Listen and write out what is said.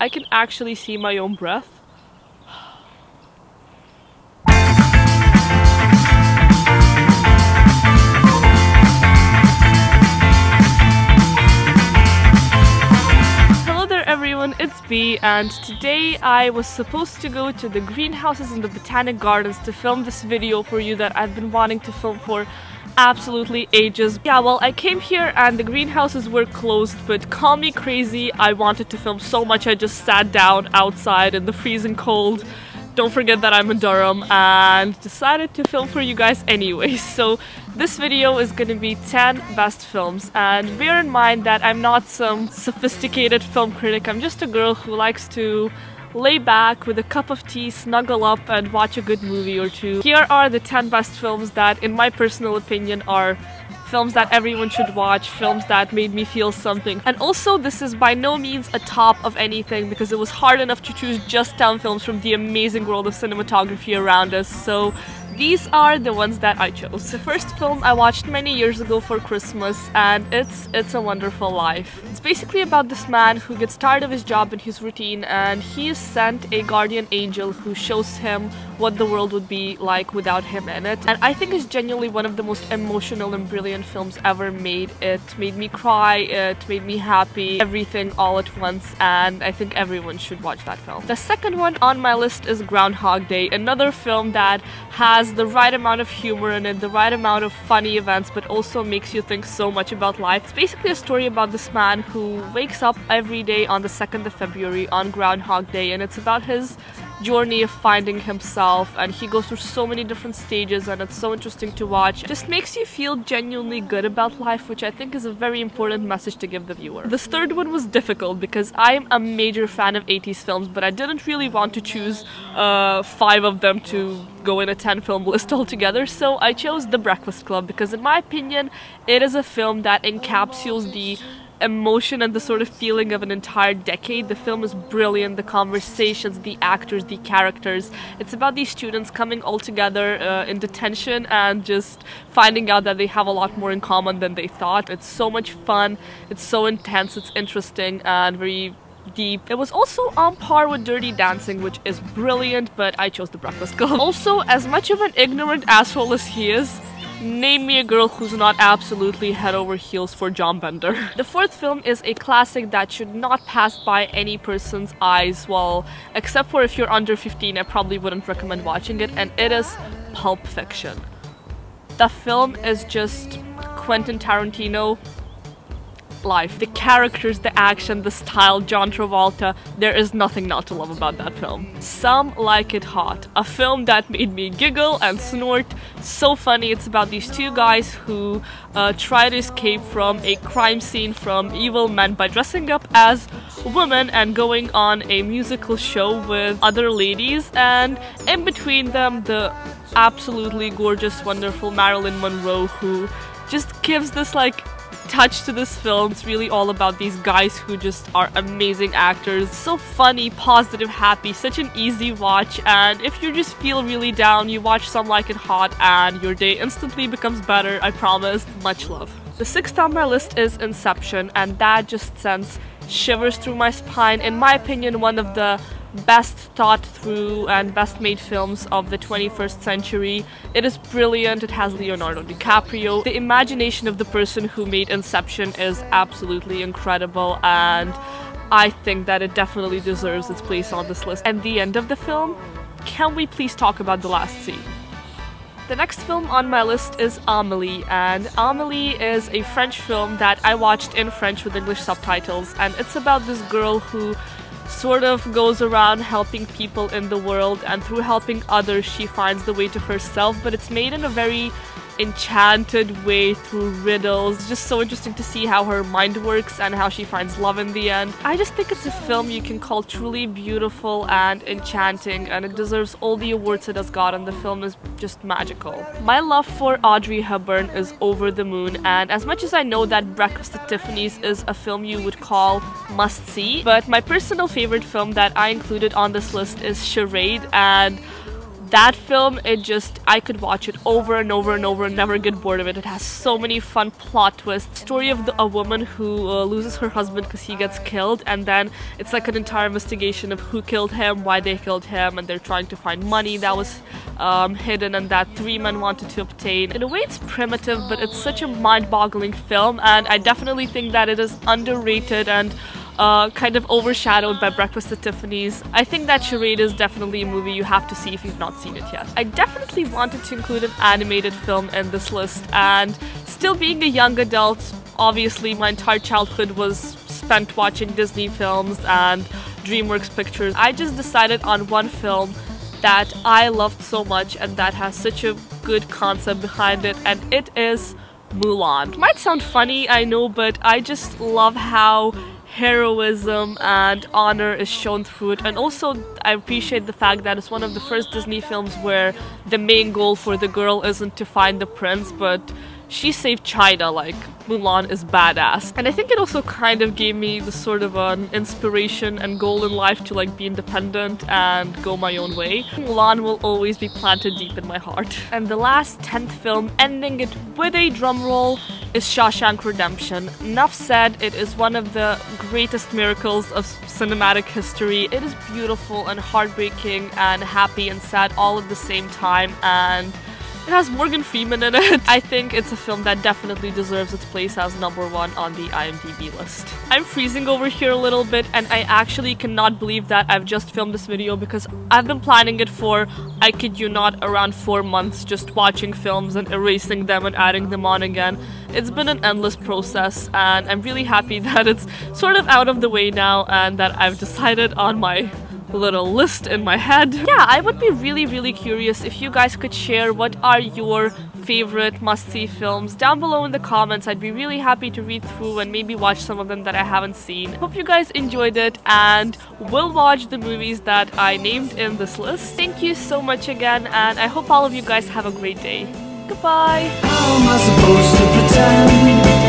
I can actually see my own breath. Everyone, it's B, and today I was supposed to go to the greenhouses in the Botanic Gardens to film this video for you that I've been wanting to film for absolutely ages. Yeah, well, I came here and the greenhouses were closed, but call me crazy, I wanted to film so much I just sat down outside in the freezing cold. Don't forget that I'm in Durham, and decided to film for you guys anyway. So this video is gonna be 10 best films, and bear in mind that I'm not some sophisticated film critic. I'm just a girl who likes to lay back with a cup of tea, snuggle up and watch a good movie or two. Here are the 10 best films that, in my personal opinion, are films that everyone should watch, films that made me feel something. And also, this is by no means a top of anything because it was hard enough to choose just 10 films from the amazing world of cinematography around us. So these are the ones that I chose. The first film I watched many years ago for Christmas, and it's A Wonderful Life. It's basically about this man who gets tired of his job and his routine, and he is sent a guardian angel who shows him what the world would be like without him in it. And I think it's genuinely one of the most emotional and brilliant films ever made. It made me cry, it made me happy, everything all at once, and I think everyone should watch that film. The second one on my list is Groundhog Day, another film that has the right amount of humor in it, the right amount of funny events, but also makes you think so much about life. It's basically a story about this man who wakes up every day on the 2nd of February on Groundhog Day, and it's about his journey of finding himself, and he goes through so many different stages, and it's so interesting to watch. It just makes you feel genuinely good about life, which I think is a very important message to give the viewer. This third one was difficult because I'm a major fan of 80s films, but I didn't really want to choose 5 of them to go in a 10 film list altogether, so I chose The Breakfast Club because in my opinion it is a film that encapsulates the emotion and the sort of feeling of an entire decade. The film is brilliant, the conversations, the actors, the characters. It's about these students coming all together in detention and just finding out that they have a lot more in common than they thought. It's so much fun, it's so intense, it's interesting and very deep. It was also on par with Dirty Dancing, which is brilliant, but I chose The Breakfast Club. Also, as much of an ignorant asshole as he is, name me a girl who's not absolutely head over heels for John Bender. The fourth film is a classic that should not pass by any person's eyes, well, except for if you're under 15, I probably wouldn't recommend watching it, and it is Pulp Fiction. The film is just Quentin Tarantino life. The characters, the action, the style, John Travolta, there is nothing not to love about that film. Some Like It Hot, a film that made me giggle and snort. So funny. It's about these two guys who try to escape from a crime scene from evil men by dressing up as women and going on a musical show with other ladies, and in between them the absolutely gorgeous, wonderful Marilyn Monroe, who just gives this like touch to this film. It's really all about these guys who just are amazing actors. So funny, positive, happy, such an easy watch, and if you just feel really down, you watch Some Like It Hot and your day instantly becomes better, I promise. Much love. The sixth on my list is Inception, and that just sends shivers through my spine. In my opinion, one of the best thought through and best made films of the 21st century. It is brilliant, it has Leonardo DiCaprio. The imagination of the person who made Inception is absolutely incredible, and I think that it definitely deserves its place on this list. And the end of the film, can we please talk about the last scene? The next film on my list is Amélie, and Amélie is a French film that I watched in French with English subtitles, and it's about this girl who sort of goes around helping people in the world, and through helping others she finds the way to herself, but it's made in a very enchanted way through riddles. Just so interesting to see how her mind works and how she finds love in the end. I just think it's a film you can call truly beautiful and enchanting, and it deserves all the awards it has gotten. The film is just magical. My love for Audrey Hepburn is over the moon, and as much as I know that Breakfast at Tiffany's is a film you would call must-see, but my personal favorite film that I included on this list is Charade, and that film, I could watch it over and over and over and never get bored of it. It has so many fun plot twists. Story of a woman who loses her husband because he gets killed, and then it's like an entire investigation of who killed him, why they killed him, and they're trying to find money that was hidden and that 3 men wanted to obtain. In a way, it's primitive, but it's such a mind-boggling film, and I definitely think that it is underrated and kind of overshadowed by Breakfast at Tiffany's. I think that Charade is definitely a movie you have to see if you've not seen it yet. I definitely wanted to include an animated film in this list, and still being a young adult, obviously my entire childhood was spent watching Disney films and DreamWorks pictures. I just decided on one film that I loved so much and that has such a good concept behind it, and it is Mulan. It might sound funny, I know, but I just love how heroism and honor is shown through it, and also I appreciate the fact that it's one of the first Disney films where the main goal for the girl isn't to find the prince, but she saved China. Like, Mulan is badass. And I think it also kind of gave me the sort of an inspiration and goal in life to like be independent and go my own way. Mulan will always be planted deep in my heart. And the last 10th film, ending it with a drum roll, is Shawshank Redemption. Enough said, it is one of the greatest miracles of cinematic history. It is beautiful and heartbreaking and happy and sad all at the same time, and it has Morgan Freeman in it. I think it's a film that definitely deserves its place as #1 on the IMDb list. I'm freezing over here a little bit, and I actually cannot believe that I've just filmed this video because I've been planning it for, I kid you not, around 4 months, just watching films and erasing them and adding them on again. It's been an endless process, and I'm really happy that it's sort of out of the way now and that I've decided on my little list in my head. Yeah, I would be really curious if you guys could share what are your favorite must-see films down below in the comments. I'd be really happy to read through and maybe watch some of them that I haven't seen. Hope you guys enjoyed it and will watch the movies that I named in this list. Thank you so much again, and I hope all of you guys have a great day. Goodbye! How am I supposed to pretend